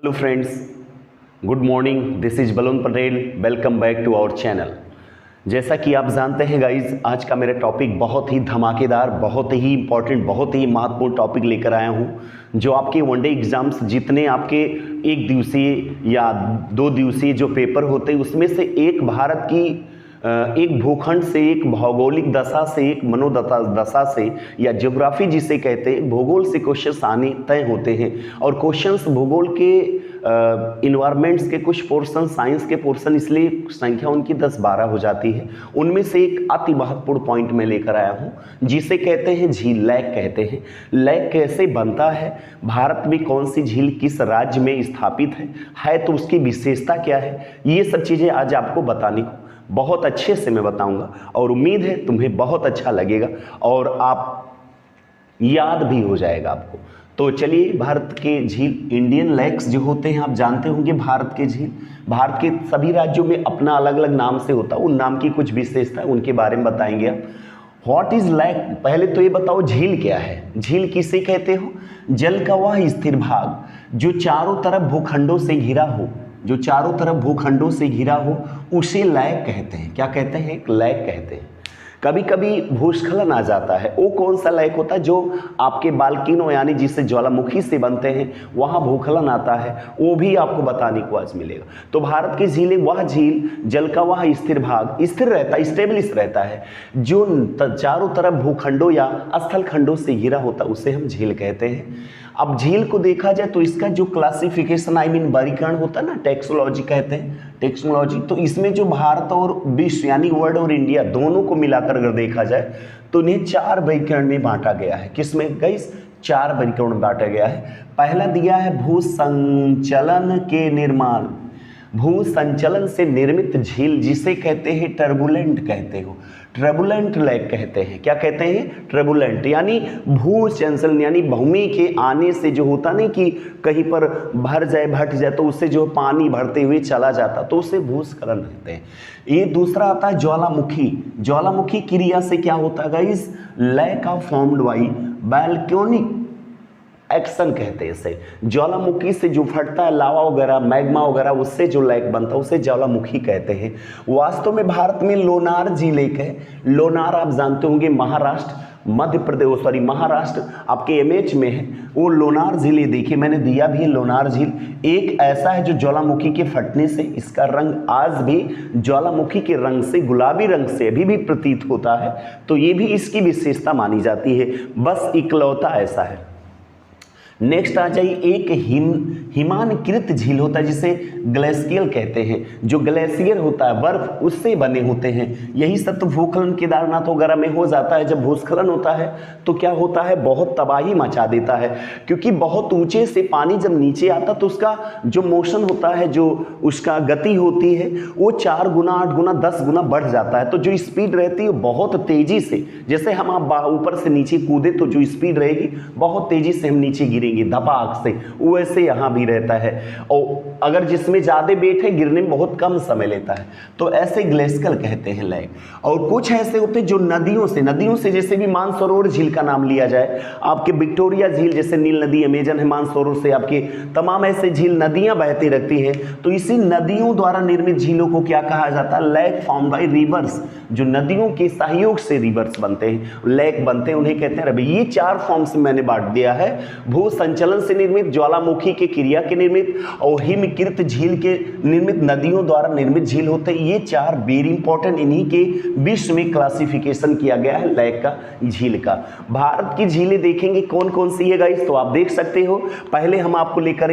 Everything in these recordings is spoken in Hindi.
Hello friends, good morning. This is Balun Patel. Welcome back to our channel. जैसा कि आप जानते हैं गाइज, आज का मेरा टॉपिक बहुत ही धमाकेदार, बहुत ही इंपॉर्टेंट, बहुत ही महत्वपूर्ण टॉपिक लेकर आया हूं, जो आपके वनडे एग्जाम्स जितने आपके एक दिवसीय या 2 दिवसीय जो पेपर होते हैं उसमें से एक भारत की एक भूखंड से, एक भौगोलिक दशा से, एक मनोदशा दशा से या ज्योग्राफी जिसे कहते हैं, भूगोल से क्वेश्चंस आने तय होते हैं। और क्वेश्चंस भूगोल के इन्वायरमेंट्स के कुछ पोर्शन, साइंस के पोर्शन, इसलिए संख्या उनकी 10-12 हो जाती है। उनमें से एक अति महत्वपूर्ण पॉइंट मैं लेकर आया हूं जिसे कहते हैं झील, लैक कहते हैं। लैक कैसे बनता है, भारत में कौन सी झील किस राज्य में स्थापित है तो उसकी विशेषता क्या है, ये सब चीज़ें आज आपको बताने को बहुत अच्छे से मैं बताऊंगा और उम्मीद है तुम्हें बहुत अच्छा लगेगा और आप याद भी हो जाएगा आपको। तो चलिए, भारत के झील, इंडियन लेक्स जो होते हैं, आप जानते होंगे भारत के झील, भारत के सभी राज्यों में अपना अलग अलग नाम से होता है, उन नाम की कुछ विशेषता है, उनके बारे में बताएंगे आप। व्हाट इज लैक, पहले तो ये बताओ झील क्या है। झील किसे कहते हो? जल का वह स्थिर भाग जो चारों तरफ भूखंडों से घिरा हो, जो चारों तरफ भूखंडों से घिरा हो, उसे लैक कहते हैं। क्या कहते हैं? एक लैक कहते हैं। कभी कभी भूस्खलन आ जाता है, वो कौन सा लैक होता है? जो आपके बाल्किनो यानी जिससे ज्वालामुखी से बनते हैं, वहाँ भूस्खलन आता है, वो भी आपको बताने को आज मिलेगा। तो भारत की झीलें, वह झील जल का वह स्थिर भाग, स्थिर रहता है, स्टेबलिश रहता है, जो चारों तरफ भूखंडों या स्थल खंडों से घिरा होता है, उसे हम झील कहते हैं। अब झील को देखा जाए तो इसका जो क्लासिफिकेशन, वर्गीकरण होता है ना, टेक्सोलॉजी कहते हैं, टेक्सोलॉजी। तो इसमें जो भारत और विश्व यानी वर्ल्ड और इंडिया दोनों को मिलाकर अगर देखा जाए तो इन्हें 4 वर्गीकरण में बांटा गया है। किसमें गाइस? 4 वर्गीकरण में बांटा गया है। पहला दिया है भू संचलन के निर्माण, भू संचलन से निर्मित झील जिसे कहते हैं टर्बुलेंट कहते हो, ट्रबुलेंट लैक कहते हैं। क्या कहते हैं? ट्रबुलेंट, यानी भू संचलन, यानी भूमि के आने से जो होता नहीं कि कहीं पर भर जाए, भट जाए, तो उससे जो पानी भरते हुए चला जाता, तो उसे भूस्खलन कहते हैं। ये दूसरा आता है ज्वालामुखी। ज्वालामुखी क्रिया से क्या होता है guys? Lake of formed by volcanic action कहते हैं इसे। ज्वालामुखी से जो फटता है लावा वगैरह, मैग्मा वगैरह, उससे जो लैक बनता है उसे ज्वालामुखी कहते हैं। वास्तव में भारत में लोनार झील एक है। लोनार आप जानते होंगे महाराष्ट्र, मध्य प्रदेश, महाराष्ट्र आपके एमएच में है। वो लोनार झील, देखिए मैंने दिया भी है लोनार झील, एक ऐसा है जो ज्वालामुखी के फटने से, इसका रंग आज भी ज्वालामुखी के रंग से, गुलाबी रंग से अभी भी प्रतीत होता है। तो ये भी इसकी विशेषता मानी जाती है, बस इकलौता ऐसा है। नेक्स्ट आ जाइए, एक हिमानकृत झील होता है जिसे ग्लेशियल कहते हैं। जो ग्लेशियर होता है, बर्फ, उससे बने होते हैं। यही सब तो भूस्खलन केदारनाथ वगैरह में हो जाता है। जब भूस्खलन होता है तो क्या होता है? बहुत तबाही मचा देता है, क्योंकि बहुत ऊंचे से पानी जब नीचे आता तो उसका जो मोशन होता है, जो उसका गति होती है, वो 4 गुना, 8 गुना, 10 गुना बढ़ जाता है। तो जो स्पीड रहती है बहुत तेजी से, जैसे हम आप ऊपर से नीचे कूदे तो जो स्पीड रहेगी बहुत तेजी से हम नीचे गिरेंगे धपाक से, वैसे यहां भी रहता है। और अगर जिसमें ज्यादा वेट है, गिरने में बहुत कम समय लेता है, तो ऐसे ग्लेशियल कहते हैं लैक। और कुछ ऐसे होते हैं जो नदियों से, जैसे भी मानसरोवर झील का नाम लिया जाए, आपके विक्टोरिया झील, जैसे नील नदी, अमेजन है, मानसरोवर से आपके तमाम ऐसे झील, नदियां बहती रहती हैं। तो इसी नदियों द्वारा निर्मित झीलों को क्या कहा जाता है? Lake formed by rivers. जो नदियों के सहयोग से रिवर्स बनते हैं, लैक बनते हैं, उन्हें कहते हैं रवि। ये 4 फॉर्म्स में मैंने बांट दिया है। भू संचलन से निर्मित, ज्वालामुखी के क्रिया के निर्मित और हिमकृत झील के निर्मित, नदियों द्वारा निर्मित झील होते हैं। ये 4 वेरी इंपॉर्टेंट, इन्हीं के विश्व में क्लासिफिकेशन किया गया है लैक का, झील का। भारत की झीलें देखेंगे कौन कौन सी है गाइस, तो आप देख सकते हो। पहले हम आपको लेकर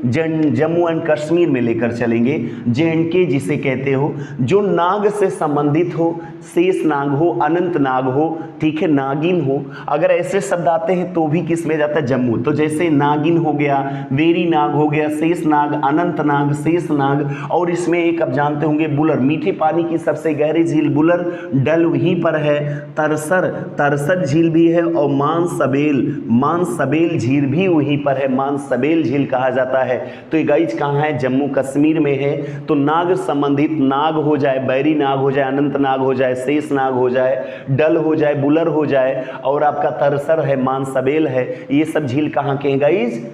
जम्मू एंड कश्मीर में लेकर चलेंगे, JNK जिसे कहते हो, जो नाग से संबंधित हो, शेष नाग हो, अनंत नाग हो, ठीक है, नागिन हो। अगर ऐसे शब्द आते हैं तो भी किस में जाता है? जम्मू। तो जैसे नागिन हो गया, वेरी नाग हो गया, शेष नाग, अनंत नाग, शेष नाग, और इसमें एक आप जानते होंगे बुलर, मीठे पानी की सबसे गहरी झील बुलर, डल वहीं पर है। तरसर झील भी है, और मानसबेल झील भी वहीं पर है, मानसबेल झील कहा जाता है। तो ये गाइज कहाँ है? जम्मू कश्मीर में है। तो नाग संबंधित, नाग हो जाए, बैरी नाग हो जाए, अनंत नाग हो जाए, शेष नाग हो जाए, डल हो जाए, बुलर हो जाए, और आपका तरसर है, मानसबेल है, ये सब झील कहाँ के हैं गाइज?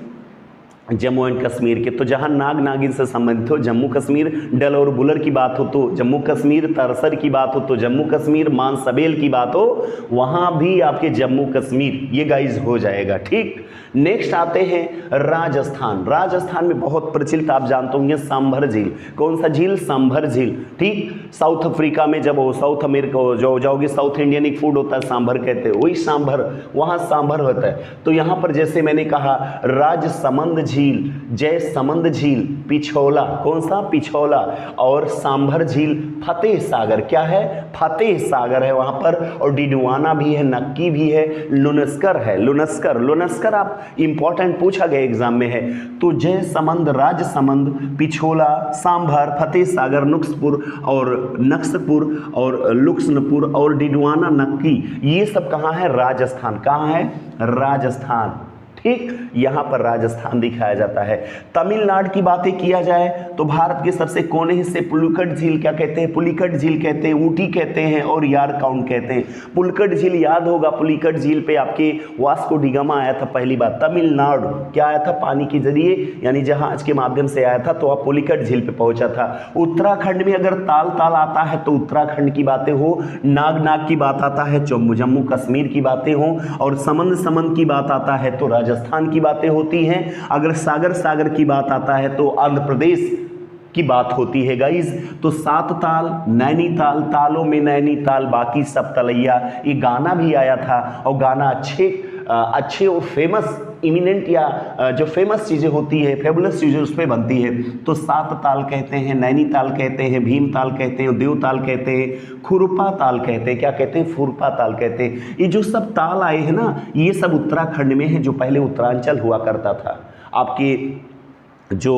जम्मू एंड कश्मीर के, तो जहां नाग नागिन से संबंधित हो जम्मू कश्मीर, डल और बुलर की बात हो तो जम्मू कश्मीर, तरसर की बात हो तो जम्मू कश्मीर, मानसबेल की बात हो वहां भी आपके जम्मू कश्मीर, ये गाइज हो जाएगा। ठीक, नेक्स्ट आते हैं राजस्थान। राजस्थान में बहुत प्रचलित आप जानते होंगे सांभर झील। कौन सा झील? सांभर झील। ठीक, साउथ अफ्रीका में जब वो साउथ अमेरिका जो जाओगे, साउथ इंडियन एक फूड होता है सांभर कहते हैं, वही सांभर, वहां सांभर होता है। तो यहां पर जैसे मैंने कहा राजसमंद झील, जयसमंद झील, पिछोला, कौन सा? पिछोला, और सांभर झील फतेह सागर, क्या है? फतेह सागर है वहां पर, और डिडवाना भी है, नक्की भी है, लुनस्कर है, लुनस्कर, लुनस्कर आप इंपॉर्टेंट पूछा गया एग्जाम में है। तो जयसमंद, राजसमंद, पिछोला, सांभर, फतेह सागर, नुक्सपुर और नक्सपुर और लुक्सनपुर और डिडवाना, नक्की, ये सब कहाँ है? राजस्थान। कहाँ है? राजस्थान। ठीक, यहां पर राजस्थान दिखाया जाता है। तमिलनाडु की बातें किया जाए तो भारत के सबसे कोने हिस्से पुलिकट झील क्या कहते हैं? पुलिकट झील कहते हैं, ऊटी कहते हैं और यारकाउंड कहते हैं। पुलिकट झील याद होगा, पुलिकट झील पे आपके वास्को डिगामा आया था पहली बार। तमिलनाडु क्या आया था? पानी के जरिए, यानी जहाज के माध्यम से आया था, तो आप पुलिकट झील पे पहुंचा था। उत्तराखंड में अगर ताल ताल आता है तो उत्तराखंड की बातें हो, नाग नाग की बात आता है, जम्मू कश्मीर की बातें हो, और समंद समंद की बात आता है तो राजस्थान की बातें होती हैं। अगर सागर सागर की बात आता है तो आंध्र प्रदेश की बात होती है गाइज। तो सात ताल, नैनीताल, तालों में नैनीताल, बाकी सब तलैया, ये गाना भी आया था, और गाना अच्छे और फेमस, इमिनेंट या जो फेमस चीज़ें होती है, फेबुलस चीज़ें उस पर बनती है। तो सात ताल कहते हैं, नैनीताल कहते हैं, भीमताल कहते हैं, देवताल कहते हैं, खुरपा ताल कहते हैं, क्या कहते हैं? फुरपा ताल कहते हैं। ये जो सब ताल आए हैं ना, ये सब उत्तराखंड में है, जो पहले उत्तरांचल हुआ करता था। आपके जो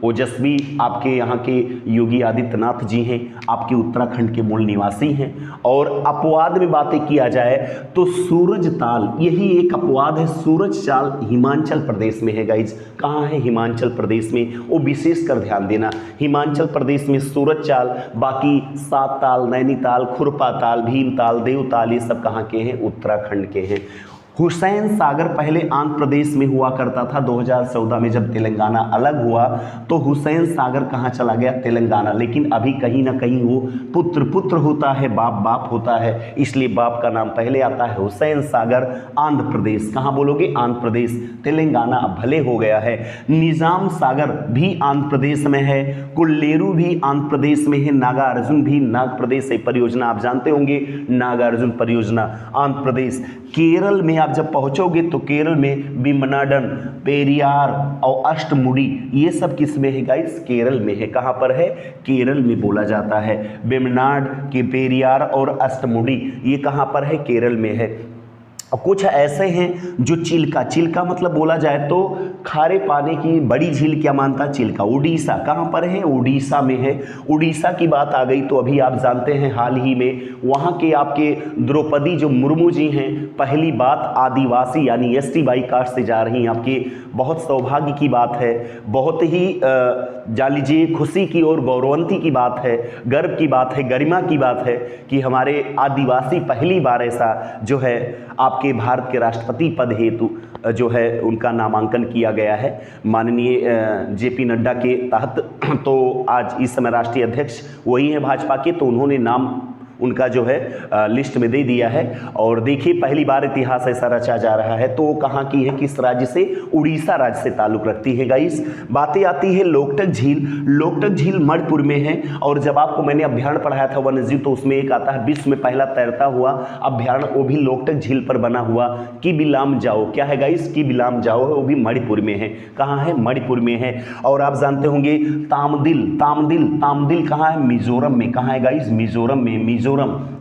ओजस्वी आपके यहाँ के योगी आदित्यनाथ जी हैं, आपके उत्तराखंड के मूल निवासी हैं। और अपवाद में बातें किया जाए तो सूरज ताल, यही एक अपवाद है। सूरज ताल हिमाचल प्रदेश में है गाइज। कहाँ है? हिमाचल प्रदेश में, वो विशेष कर ध्यान देना, हिमाचल प्रदेश में सूरज ताल। बाकी सात ताल, नैनीताल, खुरपा ताल, भीमताल, देवताल, ये सब कहाँ के हैं? उत्तराखंड के हैं। हुसैन सागर पहले आंध्र प्रदेश में हुआ करता था। 2014 में जब तेलंगाना अलग हुआ तो हुसैन सागर कहाँ चला गया? तेलंगाना। लेकिन अभी कहीं ना कहीं वो पुत्र पुत्र होता है, बाप बाप होता है, इसलिए बाप का नाम पहले आता है। हुसैन सागर आंध्र प्रदेश, कहाँ बोलोगे? आंध्र प्रदेश। तेलंगाना अब भले हो गया है। निजाम सागर भी आंध्र प्रदेश में है, कुल्लेरू भी आंध्र प्रदेश में है, नागार्जुन भी नाग प्रदेश है। परियोजना आप जानते होंगे, नागार्जुन परियोजना आंध्र प्रदेश। केरल में आप जब पहुंचोगे तो केरल में बिम्बनाडन, पेरियार और अष्टमुडी, ये सब किस में है गाइस? केरल में है। कहाँ पर है? केरल में बोला जाता है। बेमनाड के पेरियार और अष्टमुडी, ये कहाँ पर है? केरल में है। और कुछ ऐसे हैं जो चिल्का, चिल्का मतलब बोला जाए तो खारे पानी की बड़ी झील क्या मानता? चिल्का। उड़ीसा, कहाँ पर है? उड़ीसा में है। उड़ीसा की बात आ गई तो अभी आप जानते हैं हाल ही में वहाँ के आपके द्रौपदी जो मुर्मू जी हैं, पहली बात आदिवासी यानी एसटी बाई कास्ट से जा रही हैं। आपके बहुत सौभाग्य की बात है, बहुत ही जान लीजिए खुशी की और गौरवंती की बात है, गर्व की बात है, गरिमा की बात है कि हमारे आदिवासी पहली बार ऐसा जो है आपके भारत के राष्ट्रपति पद हेतु जो है उनका नामांकन किया गया है माननीय जेपी नड्डा के तहत। तो आज इस समय राष्ट्रीय अध्यक्ष वही हैं भाजपा के, तो उन्होंने नाम उनका जो है लिस्ट में दे दिया है। और देखिए पहली बार इतिहास ऐसा रचा जा रहा है। तो वो कहाँ की है? किस राज्य से? उड़ीसा राज्य से ताल्लुक़ रखती है गाइस। बातें आती है लोकटक झील। लोकटक झील मणिपुर में है। और जब आपको मैंने अभ्यारण्य पढ़ाया था वन्यजीव, तो उसमें एक आता है विश्व में पहला तैरता हुआ अभ्यारण्य, वो भी लोकटक झील पर बना हुआ। किबिलाम जाओ, क्या है गाइस? किबिलाम जाओ है, वो भी मणिपुर में है। कहाँ है? मणिपुर में है। और आप जानते होंगे तामदिल, तामदिल, तामदिल कहाँ है? मिजोरम में। कहाँ है गाइस? मिजोरम में।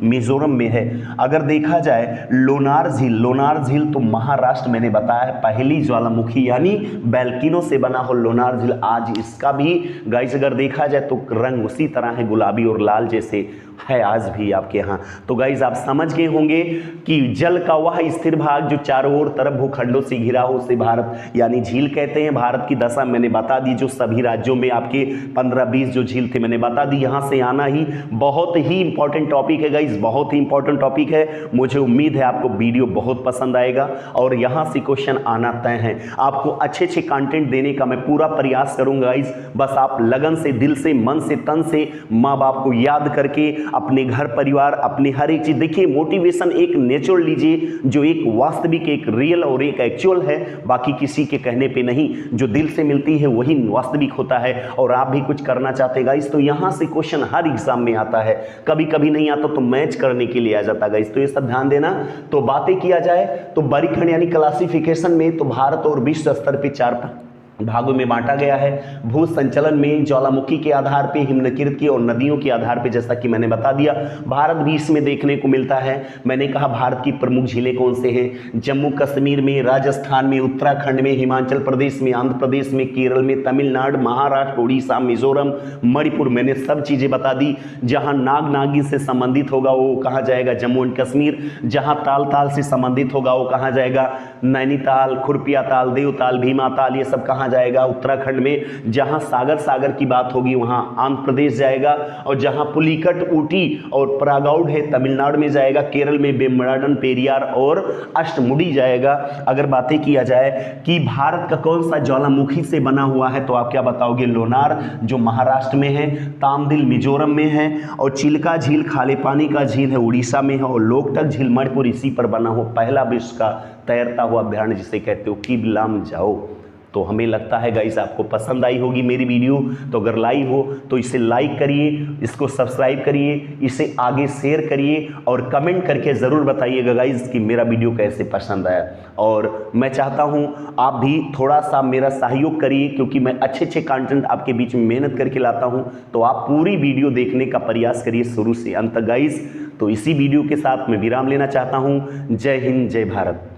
मिजोरम में है। अगर देखा जाए लोनार झील, लोनार झील तो महाराष्ट्र, मैंने बताया है पहली ज्वालामुखी यानी बैल्किनो से बना हो लोनार झील। आज इसका भी गाइस अगर देखा जाए तो रंग उसी तरह है, गुलाबी और लाल जैसे है आज भी आपके यहाँ। तो गाइज आप समझ गए होंगे कि जल का वह स्थिर भाग जो चारों ओर तरफ भूखंडों से घिरा हो उसे भारत यानी झील कहते हैं। भारत की दशा मैंने बता दी, जो सभी राज्यों में आपके 15-20 जो झील थे मैंने बता दी। यहाँ से आना ही बहुत ही इंपॉर्टेंट टॉपिक है गाइज, बहुत ही इंपॉर्टेंट टॉपिक है। मुझे उम्मीद है आपको वीडियो बहुत पसंद आएगा और यहाँ से क्वेश्चन आना तय है। आपको अच्छे अच्छे कंटेंट देने का मैं पूरा प्रयास करूंगा गाइज। बस आप लगन से, दिल से, मन से, तन से माँ बाप को याद करके अपने घर परिवार, अपने हर एक चीज देखिए। मोटिवेशन एक नेचुरल लीजिए जो एक वास्तविक, एक रियल और एक एक्चुअल है, बाकी किसी के कहने पे नहीं। जो दिल से मिलती है वही वास्तविक होता है। और आप भी कुछ करना चाहते हैं गाइज तो यहां से क्वेश्चन हर एग्जाम में आता है, कभी कभी नहीं आता तो मैच करने के लिए आ जाता है गाइज। तो ये सब ध्यान देना। तो बातें किया जाए तो वर्गीकरण यानी क्लासिफिकेशन में तो भारत और विश्व स्तर पे 4 भागों में बांटा गया है। भू संचलन में ज्वालामुखी के आधार पे, हिमनकीर्त के और नदियों के आधार पे, जैसा कि मैंने बता दिया। भारत भी इसमें देखने को मिलता है। मैंने कहा भारत की प्रमुख झीलें कौन से हैं? जम्मू कश्मीर में, राजस्थान में, उत्तराखंड में, हिमाचल प्रदेश में, आंध्र प्रदेश में, केरल में, तमिलनाडु, महाराष्ट्र, उड़ीसा, मिजोरम, मणिपुर। मैंने सब चीजें बता दी। जहां नाग नागिन से संबंधित होगा वो कहाँ जाएगा? जम्मू एंड कश्मीर। जहां ताल ताल से संबंधित होगा वो कहाँ जाएगा? नैनीताल, खुरपिया ताल, देवताल, भीमा ताल, ये सब कहाँ जाएगा? उत्तराखंड में। जहां सागर की बात होगी वहां आंध्र प्रदेश जाएगा। और जहां पुलिकट, ऊटी और प्रागौड है तमिलनाडु में जाएगा। केरल में वेम्बनाड, पेरियार और अष्टमुडी जाएगा। अगर बातें किया जाए कि भारत का कौन सा ज्वालामुखी से बना हुआ है तो आप क्या बताओगे? लोनार जो महाराष्ट्र में है, तामदिल मिजोरम में है, और चिल्का झील खाले पानी का झील है उड़ीसा में है, और लोकटक झील मणिपुर इसी पर बना हो। पहला विश्व का तैरता हुआ अभ्यारण्य जिसे कहते हो किबलाम जाओ। तो हमें लगता है गाइस आपको पसंद आई होगी मेरी वीडियो। तो अगर लाइव हो तो इसे लाइक करिए, इसको सब्सक्राइब करिए, इसे आगे शेयर करिए और कमेंट करके ज़रूर बताइएगा गाइस कि मेरा वीडियो कैसे पसंद आया। और मैं चाहता हूं आप भी थोड़ा सा मेरा सहयोग करिए, क्योंकि मैं अच्छे अच्छे कंटेंट आपके बीच में मेहनत करके लाता हूं। तो आप पूरी वीडियो देखने का प्रयास करिए शुरू से अंत तक गाइस। तो इसी वीडियो के साथ मैं विराम लेना चाहता हूं। जय हिंद, जय भारत।